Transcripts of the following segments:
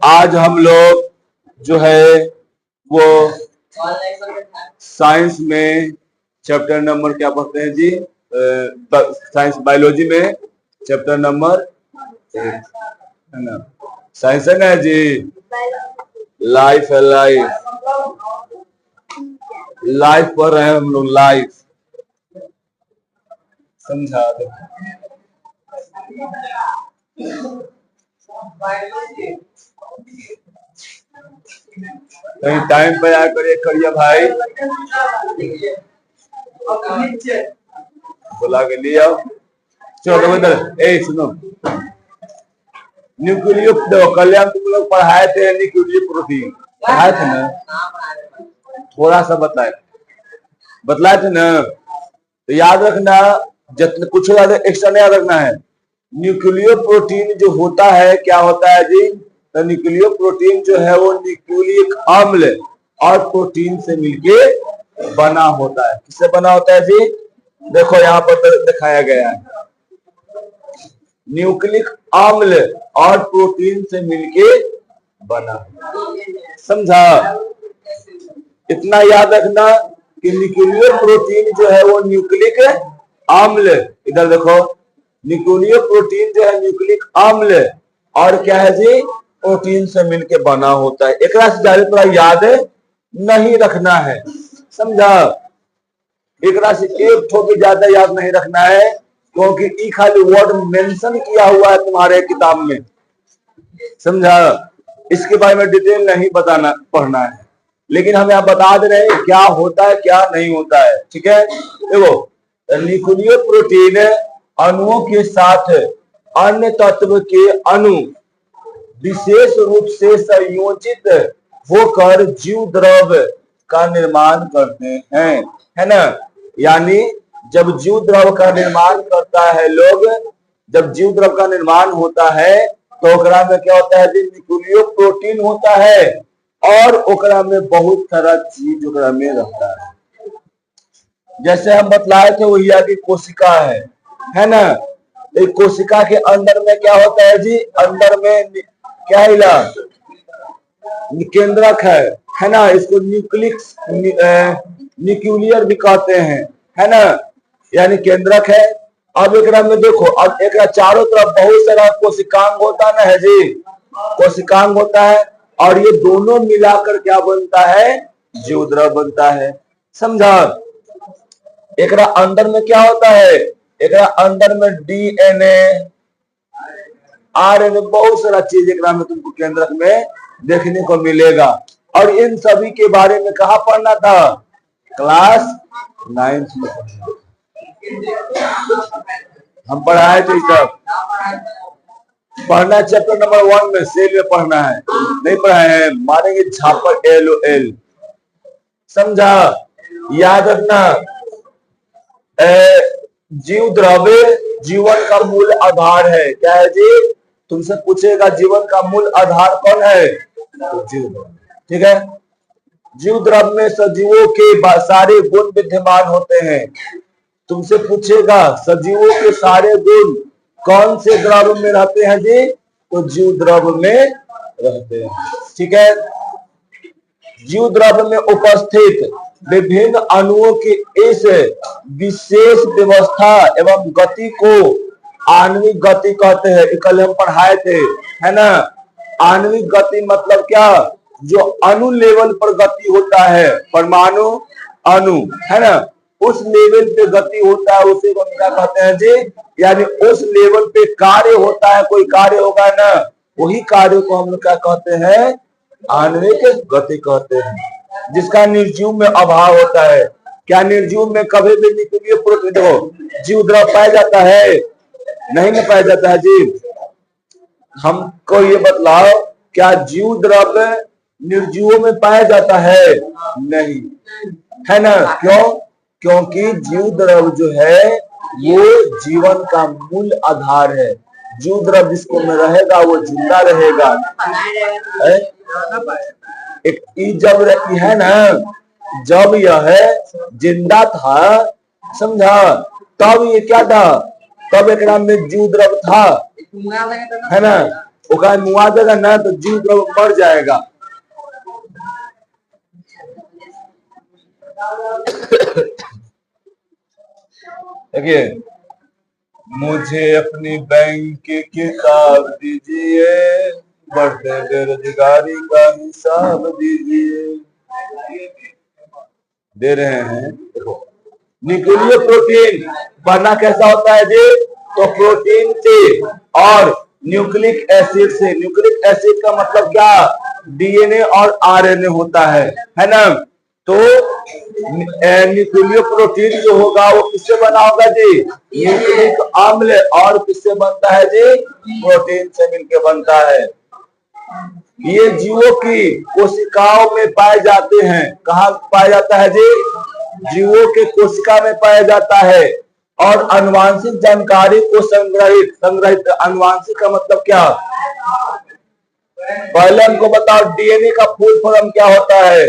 आज हम लोग जो है वो साइंस में चैप्टर नंबर क्या पढ़ते हैं जी? साइंस बायोलॉजी में चैप्टर नंबर है ना, साइंस है ना जी, लाइफ है। लाइफ पढ़ रहे हैं हम लोग, लाइफ। समझा दो कहीं टाइम पे आया करिए भाई, बुला के लिए आओ। चलो इधर, ए सुनो, न्यूक्लियो कल्याण तुम लोग पढ़ाए थे, न्यूक्लियो प्रोटीन पढ़ाए थे ना? थोड़ा सा बतलाए थे ना, तो याद रखना, जितने कुछ ज्यादा एक्स्ट्रा नहीं याद रखना है। न्यूक्लियो प्रोटीन जो होता है, क्या होता है जी? तो न्यूक्लियो प्रोटीन जो है वो न्यूक्लिक अम्ल और प्रोटीन से मिलके बना होता है। किससे बना होता है जी? देखो यहाँ पर दिखाया गया है, न्यूक्लिक अम्ल और प्रोटीन से मिलके बना। समझा? इतना याद रखना कि न्यूक्लियो प्रोटीन जो है वो न्यूक्लिक अम्ल, इधर देखो, न्यूक्लियो प्रोटीन जो है न्यूक्लिक अम्ल और क्या है जी? प्रोटीन से मिलके बना होता है। एक से ज्यादा थोड़ा याद नहीं रखना है। समझा? एक से एक ठो भी ज्यादा याद नहीं रखना है, क्योंकि ई खाली वर्ड मेंशन किया हुआ है तुम्हारे किताब में। समझा? इसके बारे में डिटेल नहीं बताना, पढ़ना है, लेकिन हम यहाँ बता दे रहे हैं क्या होता है क्या नहीं होता है। ठीक है? देखो, न्यूक्लियो प्रोटीन अणुओं के साथ अन्य तत्व के अणु विशेष रूप से संयोजित होकर जीव द्रव का निर्माण करते हैं, है ना? यानी जब जीव द्रव का निर्माण करता है लोग, जब जीव द्रव का निर्माण होता है तो ओकरा में क्या होता है जी? न्यूक्लियो प्रोटीन होता है और ओकरा में बहुत सारा चीज ओकरा में रहता है। जैसे हम बतलाए थे वही आगे कोशिका है ना? एक कोशिका के अंदर में क्या होता है जी? अंदर में क्या हिला? केंद्रक है ना? इसको न्यूक्लियर भी कहते हैं, है ना? यानी केंद्रक है। अब एक में देखो, अब एक चारों तरफ बहुत सारा कोशिकांग होता ना है जी, कोशिकांग होता है, और ये दोनों मिलाकर क्या बनता है? जीव द्रव बनता है। समझा? एक अंदर में क्या होता है? एक अंदर में डीएनए, आरएनए, बहुत सारा चीज एक में तुमको केंद्रक में देखने को मिलेगा। और इन सभी के बारे में कहा पढ़ना था? क्लास 9 में हम पढ़ाए थे। सब पढ़ना चैप्टर नंबर 1 में, सेल में पढ़ना है, नहीं पढ़ाए हैं, मारेंगे झापड़ LOL। समझा? याद रखना, जीव द्रव्य जीवन का मूल आधार है। क्या है जी? तुमसे पूछेगा जीवन का मूल आधार कौन है? तो जीव द्रव्य। ठीक है? जीव द्रव्य में सजीवों के सारे गुण विद्यमान होते हैं। तुमसे पूछेगा सजीवों के सारे गुण कौन से द्रव्य में रहते हैं जी? तो जीव द्रव्य में रहते हैं। ठीक है? जीव द्रव्य में उपस्थित विभिन्न अणुओं की इस विशेष व्यवस्था एवं गति को आणविक गति कहते हैं। कल हम पढ़ाए थे, है ना? आणविक गति मतलब क्या? जो अणु लेवल पर गति होता है, परमाणु अणु, है ना? उस लेवल पे गति होता है, उसे हम क्या कहते हैं जी? यानी उस लेवल पे कार्य होता है, कोई कार्य होगा ना, वही कार्य को हम लोग क्या कहते हैं? आणविक गति कहते हैं, जिसका निर्जीव में अभाव होता है। क्या निर्जीव में कभी भी न्यूक्लियो प्रोटीन हो जीव द्रव पाया जाता है? नहीं ना पाया जाता है जी। हमको ये बतलाओ, क्या जीव द्रव निर्जीवों में पाया जाता है? नहीं, है ना? क्यों? क्योंकि जीव द्रव जो है वो जीवन का मूल आधार है। जीव द्रव जिसको में रहेगा वो जिंदा रहेगा। एक जब है ना, जब यह जिंदा था, समझा, तब ये क्या था? तब एक नाम में जीव द्रव था, है ना? वो कहा मुआ देगा ना तो जीव द्रव्य मर जाएगा। देखिए, मुझे अपनी बैंक की किताब दीजिए, बढ़ते बेरोजगारी का हिसाब दीजिए। दे रहे हैं। देखो, न्यूक्लियर प्रोटीन बनना कैसा होता है जी? तो प्रोटीन से और न्यूक्लिक एसिड से। न्यूक्लिक एसिड का मतलब क्या? डीएनए और आरएनए होता है ना? तो न्यूक्लियर प्रोटीन जो होगा वो किससे बना होगा जी? न्यूक्लिक अम्ल। और किससे बनता है जी? प्रोटीन से मिलकर बनता है। ये जीवों की कोशिकाओं में पाए जाते हैं। कहाँ पाया जाता है जी? जीवों के कोशिका में पाया जाता है। और आनुवांशिक जानकारी को संग्रहित आनुवांशिक का मतलब क्या? पहले हमको बताओ, डीएनए का फुल फॉर्म क्या होता है?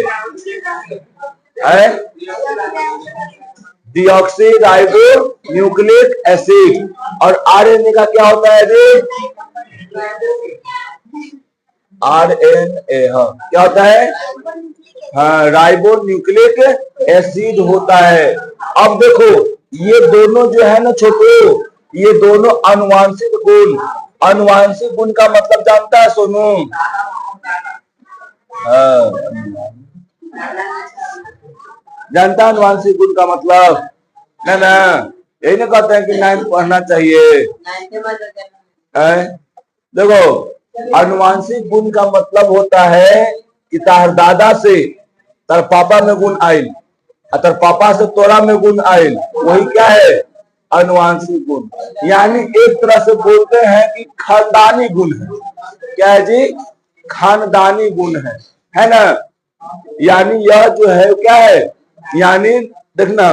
Deoxy ribo nucleic acid. और आरएनए का क्या होता है जी? आरएनए। हाँ, क्या होता है? हाँ, राइबो न्यूक्लिक एसिड होता है। अब देखो, ये दोनों जो है ना छोटो, ये दोनों आनुवांशिक गुण। आनुवांशिक गुण का मतलब जानता है सोनू? हाँ, जानता है आनुवांशिक गुण का मतलब? ना यही ना कहते हैं कि 9 पढ़ना चाहिए। देखो, आनुवांशिक गुण का मतलब होता है कि तार दादा से तार पापा में गुण आयल, तार पापा से तोरा में गुण आयल, वही क्या है? आनुवांशिक गुण। यानी एक तरह से बोलते हैं कि खानदानी गुण है। क्या है जी? खानदानी गुण है ना? यानी यह जो है क्या है? यानी देखना,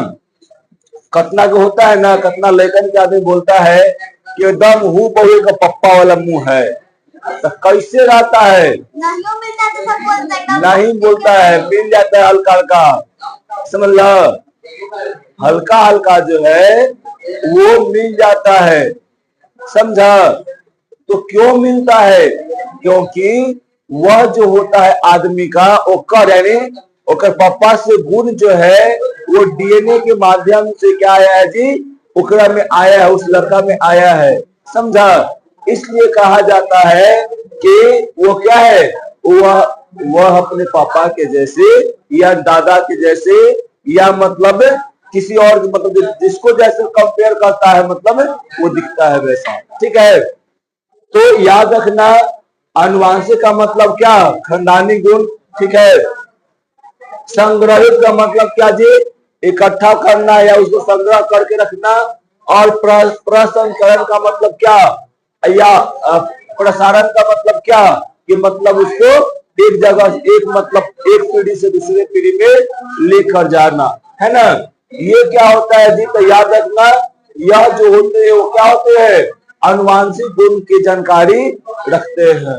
कतना जो होता है ना, कतना लेकर के आदमी बोलता है कि एकदम हु बहु का पप्पा वाला मुंह है, तो कैसे रहता है? नहीं बोलता है, मिल जाता है हल्का हल्का, समझ लो, हल्का हल्का जो है वो मिल जाता है, समझा? तो क्यों मिलता है? क्योंकि वह जो होता है आदमी का ओकर यानी ओकर पापा से गुण जो है वो डीएनए के माध्यम से क्या आया है जी? ओकरा में आया है, उस लड़का में आया है, समझा? इसलिए कहा जाता है कि वो क्या है? वह अपने पापा के जैसे या दादा के जैसे या मतलब किसी और मतलब जिसको जैसे कंपेयर करता है, मतलब वो दिखता है वैसा। ठीक है, तो याद रखना, आनुवांशिक का मतलब क्या? खानदानी गुण। ठीक है, संग्रहित का मतलब क्या जी? इकट्ठा करना या उसको संग्रह करके रखना। और प्रसंस्करण का मतलब क्या? या प्रसारण का मतलब क्या? कि मतलब उसको एक जगह मतलब एक पीढ़ी से दूसरे पीढ़ी में लेकर जाना, है ना? ये क्या होता है जी? तो याद रखना, यह जो होते हैं वो क्या होते हैं? आनुवांशिक गुण की जानकारी रखते हैं।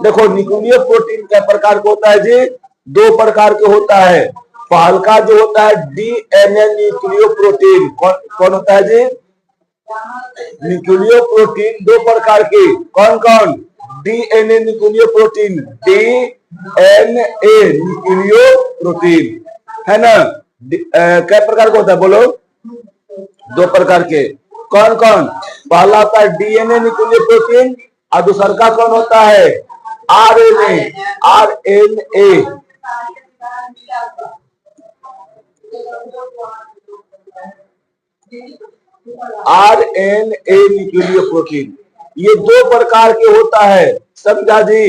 देखो, न्यूक्लियर प्रोटीन क्या प्रकार का होता है जी? 2 प्रकार के होता है। पहलका जो होता है डीएनए न्यूक्लियो प्रोटीन। कौन होता है जी? न्यूक्लियो प्रोटीन 2 प्रकार के। कौन कौन? DNA nucleo protein, DNA nucleo protein, है ना? क्या प्रकार का होता है बोलो? 2 प्रकार के। कौन कौन? पहला होता है डीएनए न्यूक्लियो प्रोटीन और दूसरा का कौन होता है? RNA. RNA RNA nucleo protein, ये 2 प्रकार के होता है, समझा जी?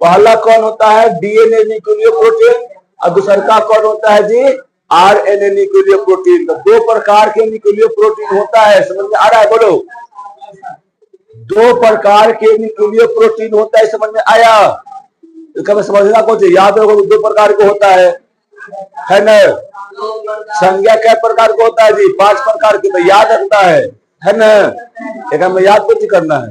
पहला कौन होता है? डीएनए न्यूक्लियो प्रोटीन और दूसरा का कौन होता है जी? RNA nucleo protein. तो 2 प्रकार के न्यूक्लियो प्रोटीन होता है, समझ में आ रहा है? बोलो, 2 प्रकार के न्यूक्लियो प्रोटीन होता है, समझ में आया? कभी समझना कुछ याद रखो, 2 प्रकार का होता है ना? संज्ञा क्या प्रकार का होता है जी? 5 प्रकार के। तो याद रखता है ना? एक हमें याद कुछ करना है।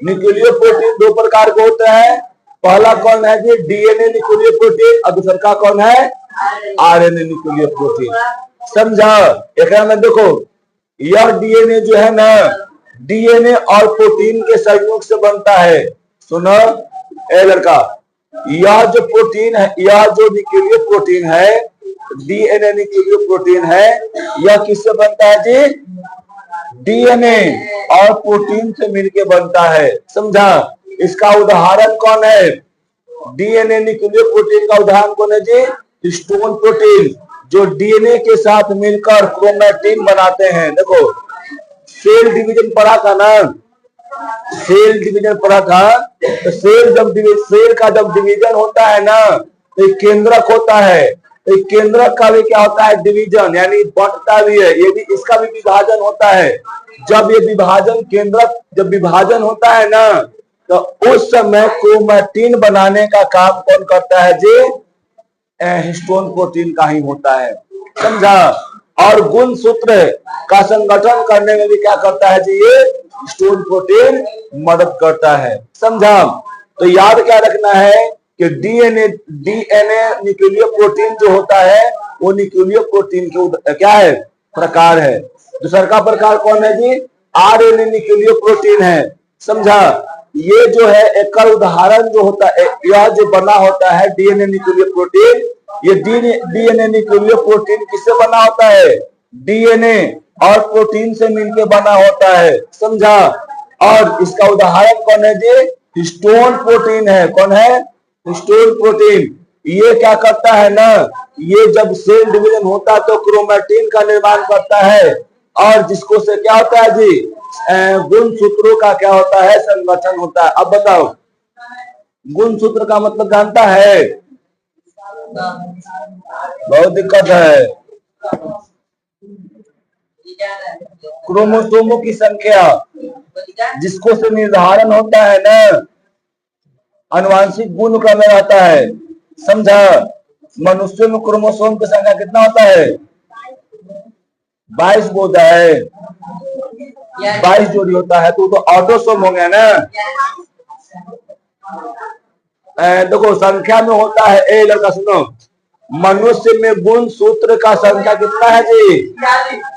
न्यूक्लियो प्रोटीन 2 प्रकार के होते हैं। पहला कौन है जी? डीएनए न्यूक्लियो प्रोटीन और दूसरा का कौन है? आरएनए न्यूक्लियो प्रोटीन, समझा? एक में देखो, यह डीएनए जो है ना, डीएनए और प्रोटीन के संयोग से बनता है। सुनो ए लड़का, यह जो प्रोटीन है, यह जो न्यूक्लियर प्रोटीन है, डीएनए न्यूक्लियर प्रोटीन है, यह किससे बनता है जी? डीएनए और प्रोटीन से मिलके बनता है। समझा? इसका उदाहरण कौन है? डीएनए न्यूक्लियर प्रोटीन का उदाहरण कौन है जी? हिस्टोन प्रोटीन, जो डीएनए के साथ मिलकर क्रोमैटिन बनाते हैं। देखो, सेल डिवीजन पढ़ा था ना, सेल डिवीजन पढ़ा था। तो सेल का जब डिवीजन होता है ना, तो केंद्रक होता है। तो केंद्रक का भी क्या होता है? डिवीजन, यानी बंटता भी है। ये भी, इसका भी विभाजन होता है। जब ये विभाजन, केंद्रक जब विभाजन होता है ना, तो उस समय क्रोमैटिन बनाने का काम कौन करता है जी? हिस्टोन प्रोटीन का ही होता है। समझा? और गुणसूत्र का संगठन करने में भी क्या करता है जी? ये हिस्टोन प्रोटीन मदद करता है। समझा? तो याद क्या रखना है कि डीएनए न्यूक्लियर प्रोटीन जो होता है, वो न्यूक्लियर प्रोटीन के क्या है? प्रकार है। दूसरा का प्रकार कौन है जी? आरएनए न्यूक्लियर प्रोटीन है। समझा? ये जो है एक उदाहरण जो होता है, यह जो बना होता है डीएनए न्यूक्लियर प्रोटीन, ये डीएनए न्यूक्लियर प्रोटीन किससे बना होता है? डीएनए और प्रोटीन से मिलकर बना होता है। समझा? और इसका उदाहरण कौन है जी? हिस्टोन प्रोटीन है। कौन है? Histone protein. ये क्या करता है ना, ये जब सेल डिवीजन होता है तो क्रोमैटिन का निर्माण करता है, और जिसको से क्या होता है जी? गुणसूत्रों का क्या होता है? संगठन होता है। अब बताओ, गुणसूत्र का मतलब जानता है? बहुत दिक्कत है। क्रोमोसोमों की संख्या, जिसको से निर्धारण होता है ना, आनुवांशिक गुण क्रम में रहता है। समझा? मनुष्य में क्रोमोसोम की संख्या कितना होता है? 22 होता है। 22 जोड़ी होता है। तो ऑटोसोम हो गया ना। देखो, संख्या में होता है, ए लड़का सुनो, मनुष्य में गुण सूत्र का संख्या कितना है जी?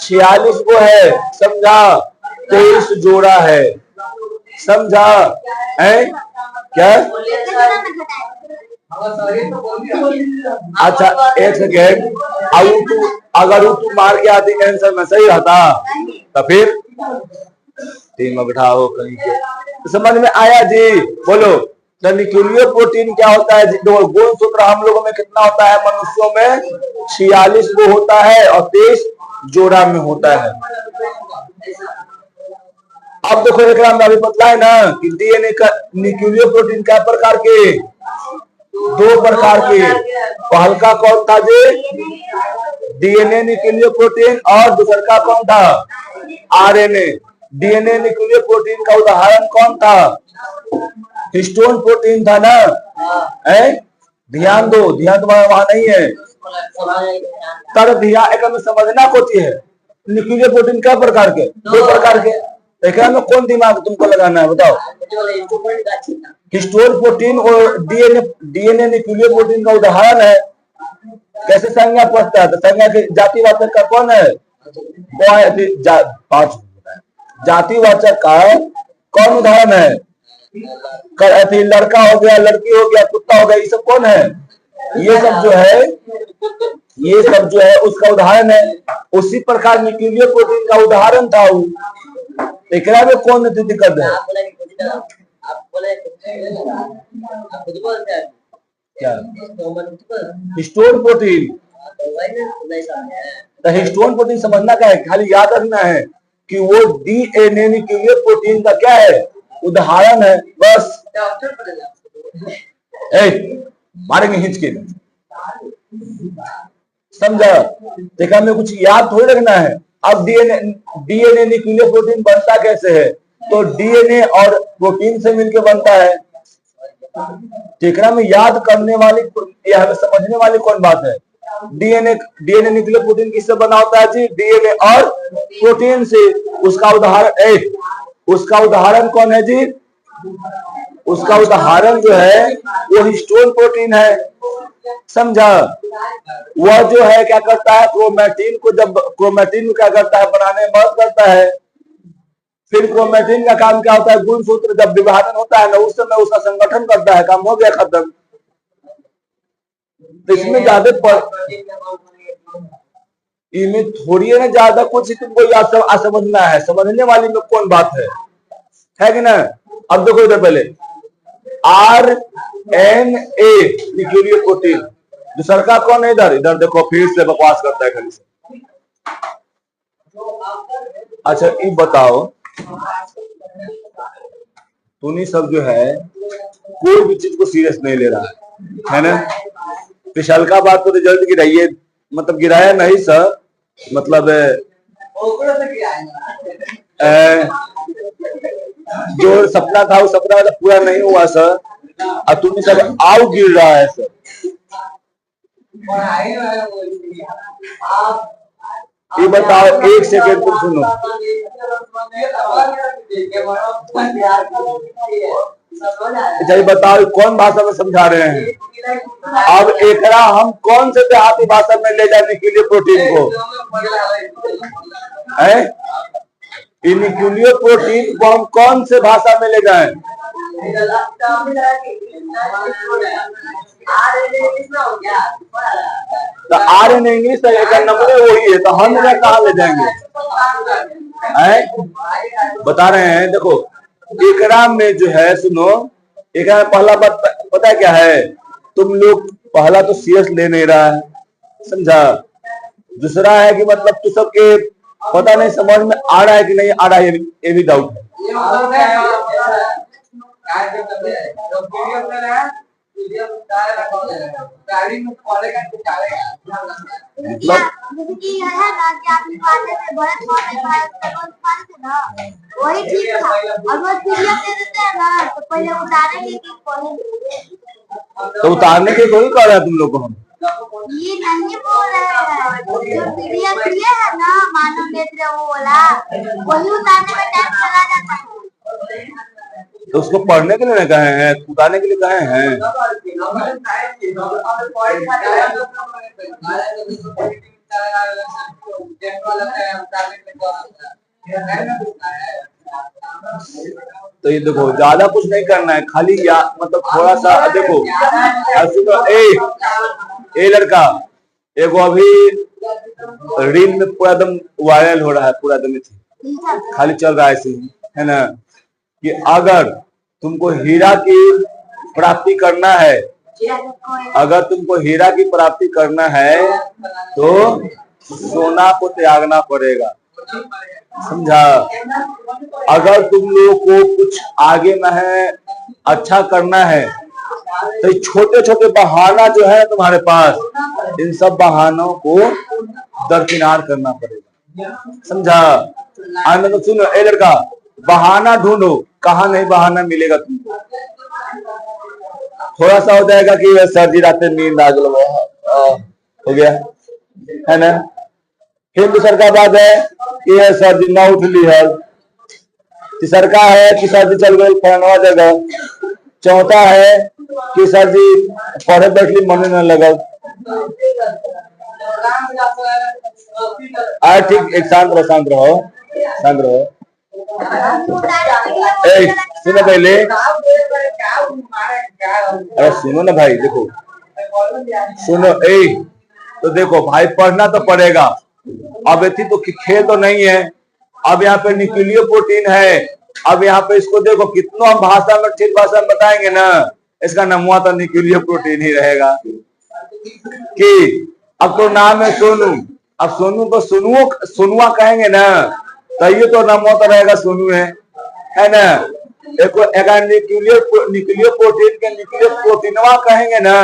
46 को है। समझा? 23 जोड़ा है। समझा? है क्या? अच्छा, एक सेकेंड, अगर तू मार के आती आंसर में सही रहता तो फिर टीम में बिठाओ कहीं के। समझ में आया जी? बोलो, तो न्यूक्लियर प्रोटीन क्या होता है? गुण सूत्र हम लोगों में कितना होता है? मनुष्यों में 46 को होता है और 23 जोड़ा में होता है। अब देखो, एक में अभी बतलाए ना कि डीएनए का न्यूक्लियर प्रोटीन क्या प्रकार के? 2 प्रकार के। पहल का कौन था जी? डीएनए न्यूक्लियर प्रोटीन, और दूसरा का कौन था? आरएनए। डीएनए न्यूक्लियर प्रोटीन का उदाहरण कौन था? हिस्टोन प्रोटीन था ना। है? ध्यान दो, ध्यान तुम्हारा वहां नहीं है। तर ध्यान एक में समझना होती है। न्यूक्लियर प्रोटीन क्या प्रकार के? 2 प्रकार के। एक में कौन दिमाग तुमको लगाना है? बताओ। हिस्टोन प्रोटीन और डीएनए न्यूक्लियर प्रोटीन का उदाहरण है। कैसे संज्ञा पढ़ता है? तो संज्ञा के जातिवाचक का कौन है? जातिवाचक का कौन उदाहरण है? लड़का हो गया, लड़की हो गया, कुत्ता हो गया, ये सब कौन है? ये सब जो है उसका उदाहरण है। उसी प्रकार न्यूक्लियर प्रोटीन का उदाहरण था। एकरा में कौन दिक्कत है? क्या? Histone protein. तो हिस्टोन प्रोटीन समझना क्या है? खाली याद रखना है कि वो डीएनए न्यूक्लियर प्रोटीन का क्या है? उदाहरण है। बस मारेंगे हिंच के। समझा? देखा, में कुछ याद थोड़ी रखना है। अब डीएनए न्यूक्लियर प्रोटीन बनता कैसे है? तो डीएनए और प्रोटीन से मिलकर बनता है। टेकरा में याद करने वाली या हमें समझने वाली कौन बात है? डीएनए न्यूक्लियर प्रोटीन किससे बना होता है जी? डीएनए और प्रोटीन से। उसका उदाहरण कौन है जी? उसका उदाहरण जो है वो हिस्टोन प्रोटीन है। समझा? वह जो है क्या करता है? क्रोमैटिन को, जब क्रोमैटिन को क्या करता है? बनाने में मदद करता है। फिर क्रोमेटिन का काम क्या होता है, गुणसूत्र जब विभाजन होता है ना उस समय उसका संगठन करता है, काम हो गया खत्म। तो इसमें ज्यादा इनमें थोड़ी है ना ज्यादा कुछ तुमको समझना है, समझने वाली में कौन बात है कि ना। अब देखो इधर पहले RNA न्यूक्लियर प्रोटीन, दूसरा का कौन है इधर, इधर देखो फिर से बकवास करता है खाली से। अच्छा ये बताओ तूनी सब जो है कोई भी चीज को सीरियस नहीं ले रहा है ना। पिछल का बात को रिजल्ट गिराइए, मतलब गिराया नहीं सर, मतलब जो सपना था वो सपना पूरा नहीं हुआ सर, और तुम्हें सब आओ गिर रहा है सर। ये बताओ एक सेकेंड तुम सुनो, अच्छा ये बताओ कौन भाषा में समझा रहे हैं। अब एकरा हम कौन से देहाती भाषा में ले जाने के लिए प्रोटीन को है, न्यूक्लियर प्रोटीन को हम कौन से भाषा में ले जाएं। तो RNA इंग्लिश नंबर वही है, तो हम कहाँ ले जाएंगे बता रहे हैं। देखो एकरा में जो है सुनो, एकरा में पहला बात पता क्या है, तुम लोग पहला तो सीरियस ले नहीं रहा है, समझा। दूसरा है कि मतलब तू सबके पता नहीं समझ में आ रहा है कि नहीं आ रहा है, ये भी डाउट है। वही ठीक था, और वो पीडीएफ दे देते हैं ना तो पहले उतारेंगे कि तो उतारने के कोई कह रहा है तुम लोग को, हम ये नहीं बोल रहे हैं, जो पीडीएफ दिए है ना मानव नेत्र वो वाला, वही उतारने में टाइम चला जाता है। तो उसको पढ़ने के लिए कहे हैं, उतारने के लिए कहे हैं। तो ये देखो ज्यादा कुछ नहीं करना है, खाली या मतलब थोड़ा सा देखो। ए लड़का एगो अभी रील में पूरा एकदम वायरल हो रहा है, पूरा एकदम खाली चल रहा है ऐसे है ना, कि अगर तुमको हीरा की प्राप्ति करना है, अगर तुमको हीरा की प्राप्ति करना है तो सोना को त्यागना पड़ेगा, समझा। अगर तुम लोगों को कुछ आगे में है अच्छा करना है तो छोटे छोटे बहाना जो है तुम्हारे पास, इन सब बहानों को दरकिनार करना पड़ेगा, समझा। आनंद तो सुनो ए लड़का, बहाना ढूंढो, कहाँ नहीं बहाना मिलेगा तुमको। थोड़ा सा हो जाएगा कि सर जी रात में नींद आ गया हो गया है ना। फिर दूसर का बात है कि सर जी ना उठ ली है, तीसर का है कि सर जी चल गए फलाना जगह, चौथा है कि सर जी पढ़े बैठ ली मन न लगा। ठीक, एक शांत रहो शांत रहो शांत रहो। सुनो पहले, अरे सुनो ना भाई, देखो सुनो तो देखो भाई पढ़ना तो पड़ेगा। अब इतनी तो खेल तो नहीं है, अब यहाँ पे न्यूक्लियर प्रोटीन है। अब यहाँ पे इसको देखो कितना हम भाषा में ठीक भाषा में बताएंगे ना, इसका नमूना तो न्यूक्लियर प्रोटीन ही रहेगा। कि अब तो नाम है सोनू, अब सोनू को सोनुआ कहेंगे ना, तो ये तो नमूना तो रहेगा सोनू है ना। एक न्यूक्लियर प्रोटीन के न्यूक्लियर प्रोटीनवा कहेंगे ना,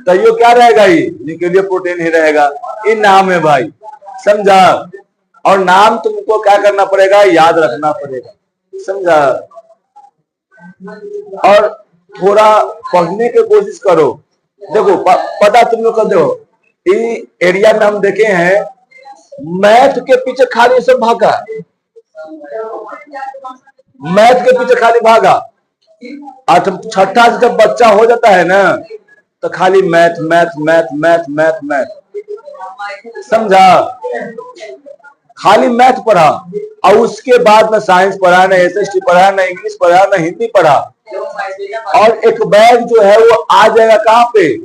तो ये क्या रहेगा, ये न्यूक्लियर प्रोटीन ही रहेगा। ये नाम है भाई, समझा। और नाम तुमको क्या करना पड़ेगा, याद रखना पड़ेगा, समझा। और थोड़ा पढ़ने की कोशिश करो। देखो पता तुम लोग कर दो, इस एरिया में हम देखे हैं मैथ के पीछे खाली सब भागा, मैथ के पीछे खाली भागा। छठा से जब बच्चा हो जाता है ना तो खाली math math math math math math, समझा। खाली मैथ पढ़ा और उसके बाद न साइंस पढ़ा, न एसएसटी पढ़ा, न इंग्लिश पढ़ा, न हिंदी पढ़ा, और एक बैग जो है वो आ जाएगा कहाँ पे,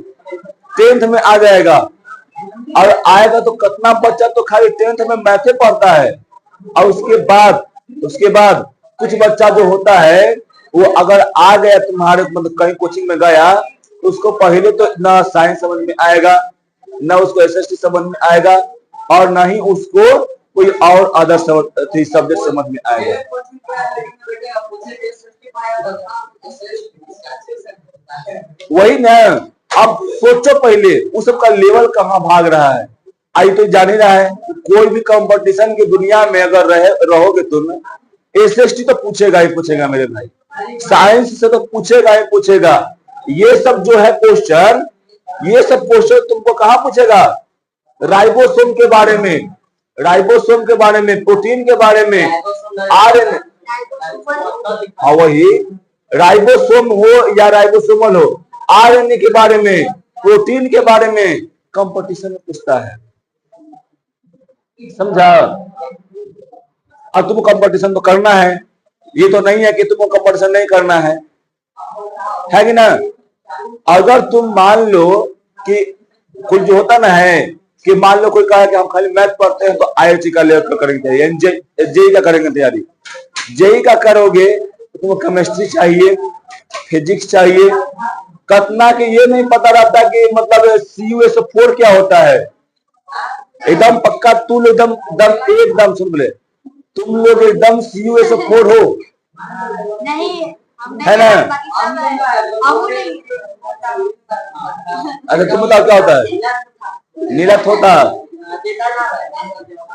10th में आ जाएगा। और आएगा तो कितना बच्चा तो खाली 10th में मैथे पढ़ता है। और उसके बाद कुछ बच्चा जो होता है वो अगर आ गया तुम्हारे मतलब कहीं कोचिंग में गया तो उसको पहले तो ना साइंस समझ में आएगा, ना उसको एसएसटी समझ में आएगा, और ना ही उसको कोई और अदर सब्जेक्ट समझ में आएगा। वही ना, अब सोचो पहले उस सबका लेवल कहाँ भाग रहा है। आई तो जान ही रहा है, कोई भी कंपटीशन की दुनिया में अगर रहोगे तुम, एसएसटी तो पूछेगा ही पूछेगा मेरे भाई, साइंस से तो पूछेगा ही पूछेगा। ये सब जो है क्वेश्चन, ये सब क्वेश्चन तुमको कहाँ पूछेगा, राइबोसोम के बारे में, राइबोसोम के बारे में, प्रोटीन के बारे में, आरएनए, हाँ वही राइबोसोम हो या राइबोसोमल हो, आरएनए के बारे में, प्रोटीन के बारे में कंपटीशन में पूछता है, समझा। अब तुमको कंपटीशन तो करना है, ये तो नहीं है कि तुमको कंपटीशन नहीं करना है कि ना। अगर तुम मान लो कि कुछ जो होता ना है कि मान लो कोई कहा कि हम खाली मैथ पढ़ते हैं तो आईआईटी का लेवल करेंगे तैयारी, जेई का करेंगे तैयारी, जेई का करोगे तो तुमको केमिस्ट्री चाहिए, फिजिक्स चाहिए, कतना कि ये नहीं पता रहता कि मतलब CuSO4 क्या होता है। एकदम पक्का तू एकदम सुन ले, तुम लोग एकदम CuSO4 हो नहीं है ना। अच्छा तुम बताओ क्या होता है, नीरथ होता है,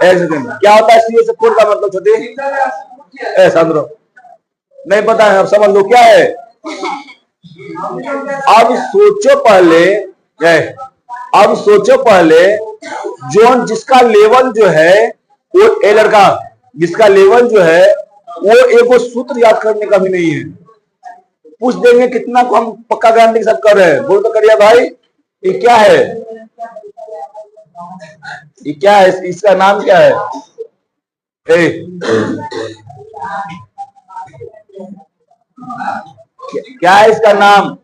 क्या होता है CuSO4 का मतलब छोटे सांद्रो नहीं पता है, अब समझ लो क्या है। अब सोचो पहले जो जिसका लेवल जो है वो ए लड़का, जिसका लेवल जो है वो एगो सूत्र याद करने का भी नहीं है, पूछ देंगे कितना को हम पक्का गारंटी के साथ कर रहे हैं, बोल तो करिए भाई ये क्या है, ये क्या है, इसका नाम क्या है, क्या है इसका नाम,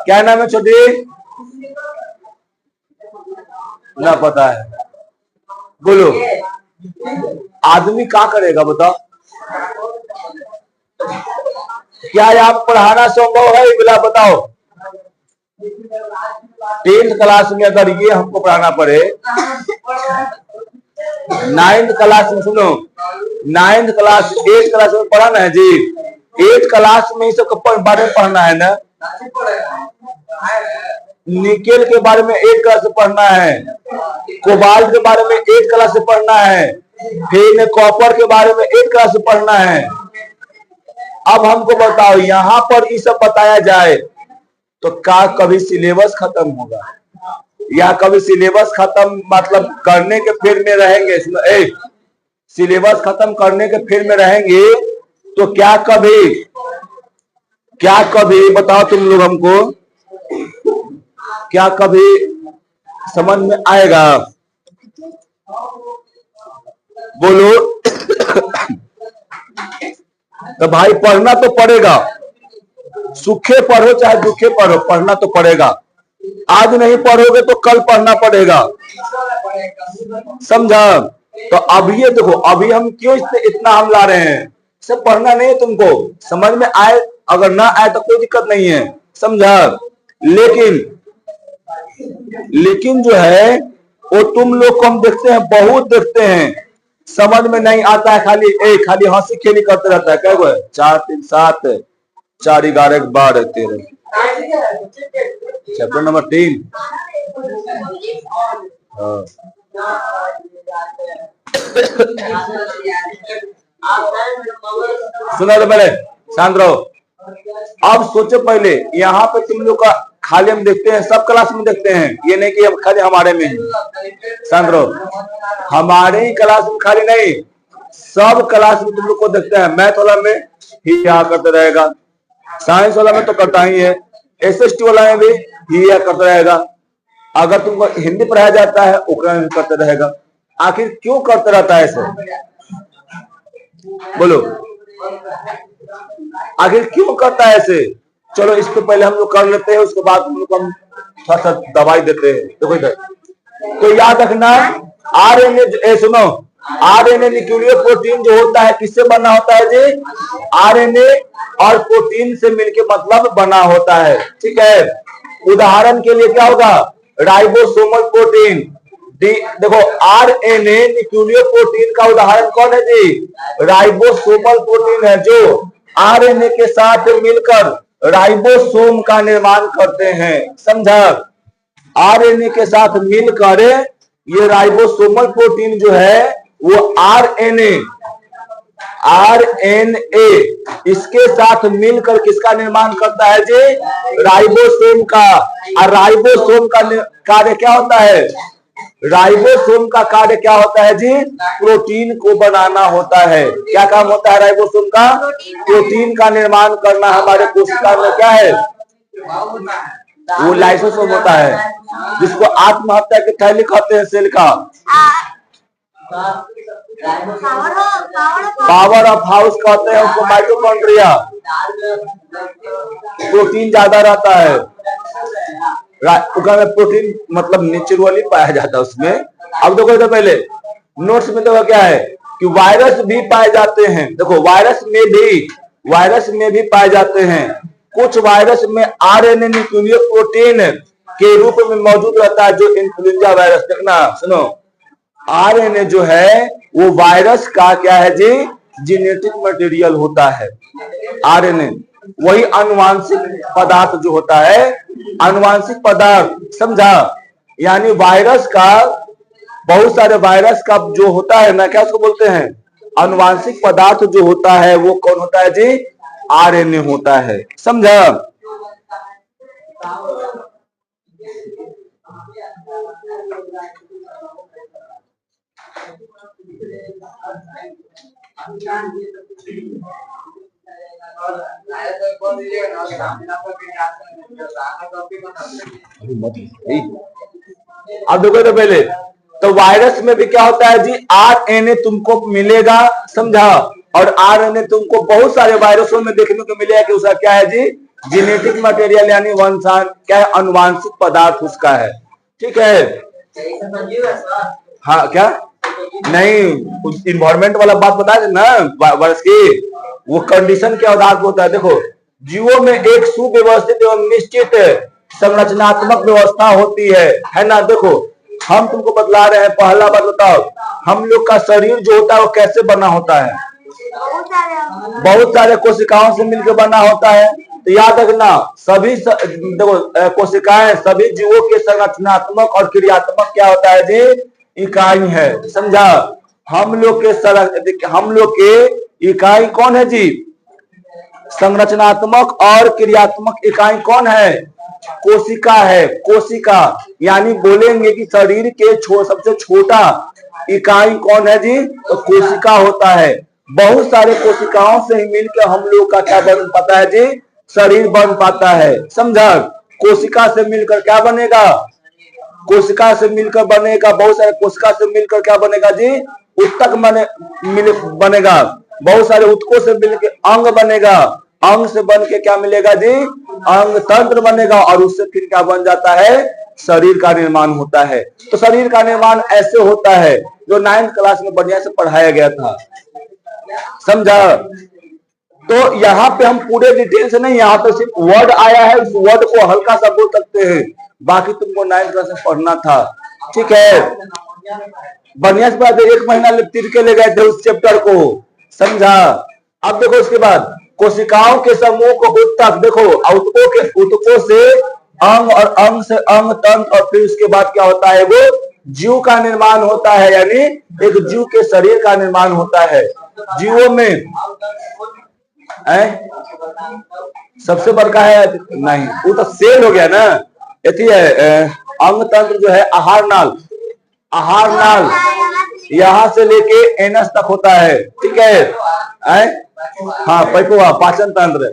क्या नाम है छोटी, ना पता है, बोलो आदमी क्या करेगा बताओ, क्या आप पढ़ाना संभव है, बोला बताओ। 10th क्लास में अगर ये हमको पढ़ाना पड़े, 9th क्लास में, सुनो 9th क्लास 8th क्लास में पढ़ाना है जी, 8th क्लास में इस सब बारे में पढ़ना है ना, निकेल के बारे में 8th क्लास से पढ़ना है, कोबाल्ट के बारे में 8th क्लास से पढ़ना है, फिर कॉपर के बारे में 8th क्लास से पढ़ना है। अब हमको बताओ यहाँ पर ये सब बताया जाए तो क्या कभी सिलेबस खत्म होगा, या कभी सिलेबस खत्म मतलब करने के फिर में रहेंगे, सिलेबस खत्म करने के फिर में रहेंगे तो क्या कभी बताओ तुम लोग हमको, क्या कभी समझ में आएगा, बोलो। तो भाई पढ़ना तो पड़ेगा, सुखे पढ़ो चाहे दुखे पढ़ो, पढ़ना तो पड़ेगा। आज नहीं पढ़ोगे तो कल पढ़ना पड़ेगा, समझा। तो अभी ये देखो, अभी हम क्यों इतना हम ला रहे हैं, सब पढ़ना नहीं है तुमको, समझ में आए, अगर ना आए तो कोई दिक्कत नहीं है, समझा। लेकिन जो है वो तुम लोग को हम देखते हैं, बहुत देखते हैं, समझ में नहीं आता है, खाली हंसी खेली करते रहता है। क्या हुआ, 4 3 7 4 11 12 13 चैप्टर नंबर 3। सुना तो पहले शांत रहो। अब सोचो पहले, यहाँ पे तुम लोग का खाली हम देखते हैं, सब क्लास में देखते हैं, ये नहीं कि हम खाली हमारे में, शांत रहो, हमारे ही क्लास में खाली नहीं, सब क्लास में तुम लोग को देखते हैं। मैथ वाला में ही यहाँ करते रहेगा, साइंस वाला में तो करता ही है, एसएसटी वाला में भी ही करता रहेगा, अगर तुमको हिंदी पढ़ाया जाता है ओकरा में करते रहेगा। आखिर क्यों करते रहता है ऐसे, बोलो आखिर क्यों करता है ऐसे? चलो इसको पहले हम लोग कर लेते हैं, उसके बाद हम लोग हम थोड़ा सा दवाई देते हैं। देखो इधर, तो याद रखना आरएनए, सुनो, आरएनए न्यूक्लियर प्रोटीन जो होता है किससे बना होता है जी? आरएनए और प्रोटीन से मिलके मतलब बना होता है, ठीक है। उदाहरण के लिए क्या होगा? Ribosomal protein. देखो आरएनए न्यूक्लियर प्रोटीन का उदाहरण कौन है जी? राइबोसोमल प्रोटीन है, जो आरएनए के साथ मिलकर राइबोसोम का निर्माण करते हैं, समझा? आरएनए के साथ मिलकर ये राइबोसोमल प्रोटीन जो है वो आरएनए इसके साथ मिलकर किसका निर्माण करता है जी? राइबोसोम का। और राइबोसोम का कार्य क्या होता है? राइबोसोम का कार्य क्या होता है जी? प्रोटीन को बनाना होता है। क्या काम होता है राइबोसोम का? प्रोटीन का निर्माण करना। हमारे कोशिका में क्या है? वो लाइसोसोम होता है, जिसको आत्महत्या के थैली कहते हैं, सेल का। पावर ऑफ हाउस कहते हैं उसको, माइटोकॉन्ड्रिया। प्रोटीन ज्यादा रहता है में, प्रोटीन मतलब नेचुरली पाया जाता है उसमें। अब देखो तो पहले नोट्स में देखो क्या है कि वायरस भी पाए जाते हैं। देखो वायरस में भी पाए जाते हैं। कुछ वायरस में आरएनए न्यूक्लियर प्रोटीन के रूप में मौजूद रहता है, जो इन्फ्लुएंजा वायरस। देखना, सुनो, आरएनए जो है वो वायरस का क्या है जी? जेनेटिक मटेरियल होता है। आरएनए वही आनुवांशिक पदार्थ जो होता है, आनुवांशिक पदार्थ, समझा? यानी वायरस का, बहुत सारे वायरस का जो होता है ना, क्या उसको बोलते हैं? आनुवांशिक पदार्थ जो होता है वो कौन होता है जी? आरएनए होता है, समझा? अब देखो तो पहले, तो वायरस में भी क्या होता है जी? आरएनए तुमको मिलेगा, समझा? और आरएनए तुमको बहुत सारे वायरसों में देखने को मिलेगा कि उसका क्या है जी? जेनेटिक मटेरियल, यानी वंशान क्या है? अनुवांशिक पदार्थ उसका है, ठीक है। हाँ, क्या नहीं, इन्वायरमेंट वाला बात बता दे ना वायरस की, वो कंडीशन के आधार पर होता है। देखो, जीवों में एक सुव्यवस्थित एवं निश्चित संरचनात्मक व्यवस्था होती है ना? देखो हम तुमको बतला रहे हैं, पहला बात बताओ, हम लोग का शरीर जो होता है वो कैसे बना होता है? बहुत सारे कोशिकाओं से मिलकर बना होता है। तो याद रखना, सभी देखो कोशिकाएं सभी जीवों के संरचनात्मक और क्रियात्मक क्या होता है जी? इकाई है, समझा? हम लोग के इकाई कौन है जी? संरचनात्मक और क्रियात्मक इकाई कौन है? कोशिका है। कोशिका यानी बोलेंगे कि शरीर के सबसे छोटा इकाई कौन है जी? तो कोशिका होता है। बहुत सारे कोशिकाओं से ही मिलकर हम लोग का क्या बन पाता है जी? शरीर बन पाता है, समझा? कोशिका से मिलकर क्या बनेगा? कोशिका से मिलकर बनेगा, बहुत सारे कोशिका से मिलकर क्या बनेगा जी? उत्तक बनेगा। बहुत सारे उत्तकों से मिलकर अंग बनेगा। अंग से बन के क्या मिलेगा जी? अंग तंत्र बनेगा, और उससे फिर क्या बन जाता है? शरीर का निर्माण होता है। तो शरीर का निर्माण ऐसे होता है जो 9th क्लास में बढ़िया से पढ़ाया गया था, समझा? तो यहाँ पे हम पूरे डिटेल से नहीं, यहाँ पे सिर्फ वर्ड आया है, उस वर्ड को हल्का सा बोल सकते हैं, बाकी तुमको 9th क्लास में पढ़ना था, ठीक है? बढ़िया से बात है, 1 महीना तीर के ले गए थे उस चैप्टर को, समझा? अब देखो उसके बाद कोशिकाओं के समूह को उत्तक, देखो उत्तकों से अंग, और अंग से अंग तंत्र, और फिर उसके बाद क्या होता है? वो जीव का निर्माण होता है, यानी एक जीव के शरीर का निर्माण होता है। जीवों में सबसे बड़का है नहीं, वो तो सेल हो गया ना, है अंग तंत्र जो है आहार नाल यहाँ से लेके एनस तक होता है, ठीक है? हाँ, पैपुआ पाचन तंत्र,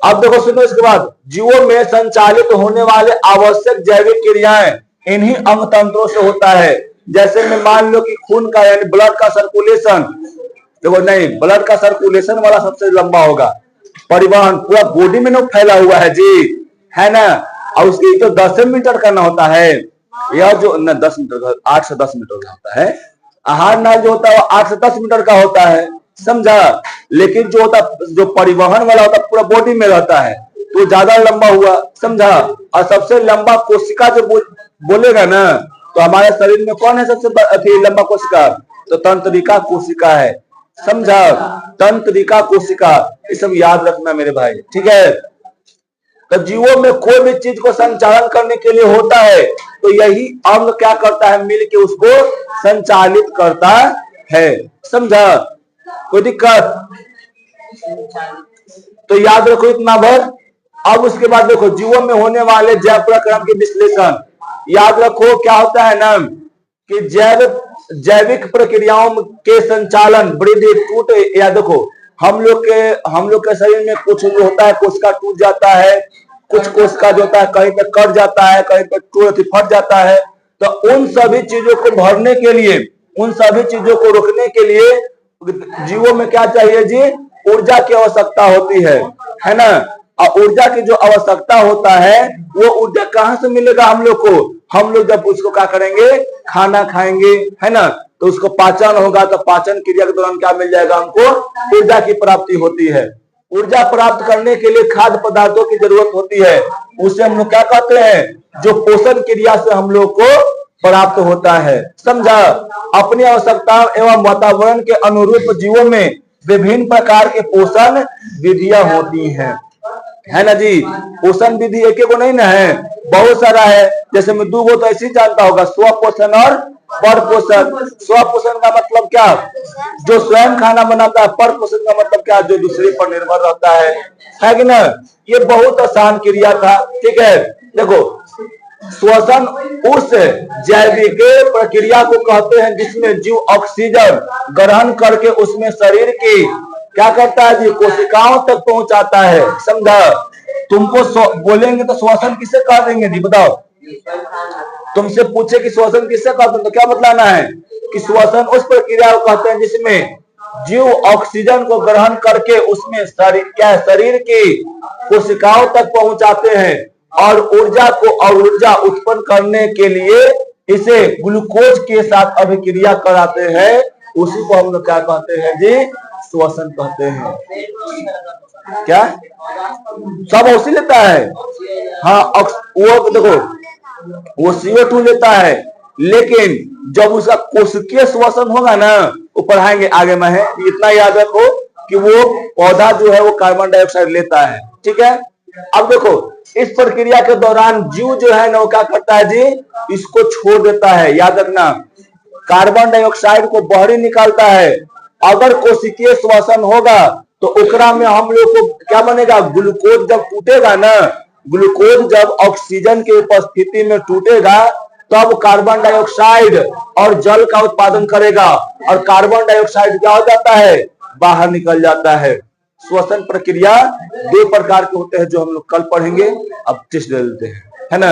अब देखो सुनो, इसके बाद जीवों में संचालित होने वाले आवश्यक जैविक क्रियाएं इन्हीं अंग तंत्रों से होता है। जैसे में मान लो कि खून का यानी ब्लड का सर्कुलेशन, देखो नहीं, ब्लड का सर्कुलेशन वाला सबसे लंबा होगा, परिवहन पूरा बॉडी में ना फैला हुआ है जी, है ना, और उसकी तो 10 मीटर करना होता है, यह जो न 10 मीटर 8 से 10 मीटर का होता है, आहार नाल जो होता है वो 8 से 10 मीटर का होता है, समझा। लेकिन जो होता जो परिवहन वाला होता पूरा बॉडी में रहता है तो ज्यादा लंबा हुआ, समझा। और सबसे लंबा कोशिका जो बोलेगा ना, तो हमारे शरीर में कौन है सबसे लंबा कोशिका? तो तंत्रिका कोशिका है, समझा, तंत्रिका कोशिका। ये सब याद रखना मेरे भाई, ठीक है। तो जीवों में कोई भी चीज को संचालन करने के लिए होता है तो यही अंग क्या करता है, मिल के उसको संचालित करता है, समझा। कोई दिक्कत? तो याद रखो इतना भर। अब उसके बाद देखो जीवों में होने वाले जैव प्रक्रम के विश्लेषण, याद रखो क्या होता है ना कि जैविक प्रक्रियाओं के संचालन, वृद्धि, टूट, या देखो हम लोग के शरीर में कुछ जो होता है कोशिका टूट जाता है, कुछ कोशिका जो होता है कहीं पे कट जाता है, कहीं पे फट जाता है। तो उन सभी चीजों को भरने के लिए, उन सभी चीजों को रोकने के लिए जीवों में क्या चाहिए जी? ऊर्जा की आवश्यकता होती है ना। और ऊर्जा की जो आवश्यकता होता है वो ऊर्जा कहाँ से मिलेगा हम लोग को? हम लोग जब उसको क्या करेंगे, खाना खाएंगे, है ना, तो उसको पाचन होगा, तो पाचन क्रिया के दौरान क्या मिल जाएगा हमको? ऊर्जा की प्राप्ति होती है। ऊर्जा प्राप्त करने के लिए खाद्य पदार्थों की जरूरत होती है, उसे हम लोग क्या कहते हैं? जो पोषण क्रिया से हम लोग को प्राप्त होता है, समझा। अपनी आवश्यकता एवं वातावरण के अनुरूप जीवों में विभिन्न प्रकार के पोषण विधियां होती हैं, है ना जी। पोषण विधि एक को नहीं ना है, बहुत सारा है। जैसे मैं 2 तो ऐसे ही जानता होगा, स्व पोषण और पर पोषण। स्व पोषण का मतलब क्या? जो स्वयं खाना बनाता है। पर पोषण का मतलब क्या? जो दूसरे पर निर्भर रहता है कि ना। ये बहुत आसान क्रिया था, ठीक है। देखो श्वसन उस जैविक प्रक्रिया को कहते हैं जिसमें जीव ऑक्सीजन ग्रहण करके उसमें शरीर की क्या करता है जी? कोशिकाओं तक पहुंचाता है, समझा। तुमको बोलेंगे तो श्वसन किसे कह देंगे जी? बताओ। तुमसे पूछे कि श्वसन किसे कहते हैं तो क्या बतलाना है कि श्वसन उस प्रक्रिया को कहते हैं जिसमें जीव ऑक्सीजन को ग्रहण करके उसमें शरीर की कोशिकाओं तक पहुंचाते हैं और ऊर्जा उत्पन्न करने के लिए इसे ग्लूकोज के साथ अभिक्रिया कराते हैं। उसी को हम लोग क्या कहते हैं जी? श्वसन कहते हैं। क्या सब ऑक्सीजन लेता है? हाँ, वो देखो वो CO2 लेता है, लेकिन जब उसका कोशिकीय श्वसन होगा ना, वो पढ़ाएंगे आगे में है। इतना याद रखो कि वो पौधा जो है वो कार्बन डाइऑक्साइड लेता है, ठीक है। अब देखो इस प्रक्रिया के दौरान जीव जो है ना वो क्या करता है जी? इसको छोड़ देता है, याद रखना। कार्बन डाइऑक्साइड को बाहर निकालता है। अगर कोशिकीय श्वसन होगा तो ओकरा में हम लोग को क्या बनेगा? ग्लूकोज जब टूटेगा ना, ग्लूकोज जब ऑक्सीजन की उपस्थिति में टूटेगा तब कार्बन डाइऑक्साइड और जल का उत्पादन करेगा और कार्बन डाइऑक्साइड क्या हो जाता है? बाहर निकल जाता है। श्वसन प्रक्रिया 2 प्रकार के होते हैं जो हम लोग कल पढ़ेंगे। अब टेस्ट दे देते हैं, है ना।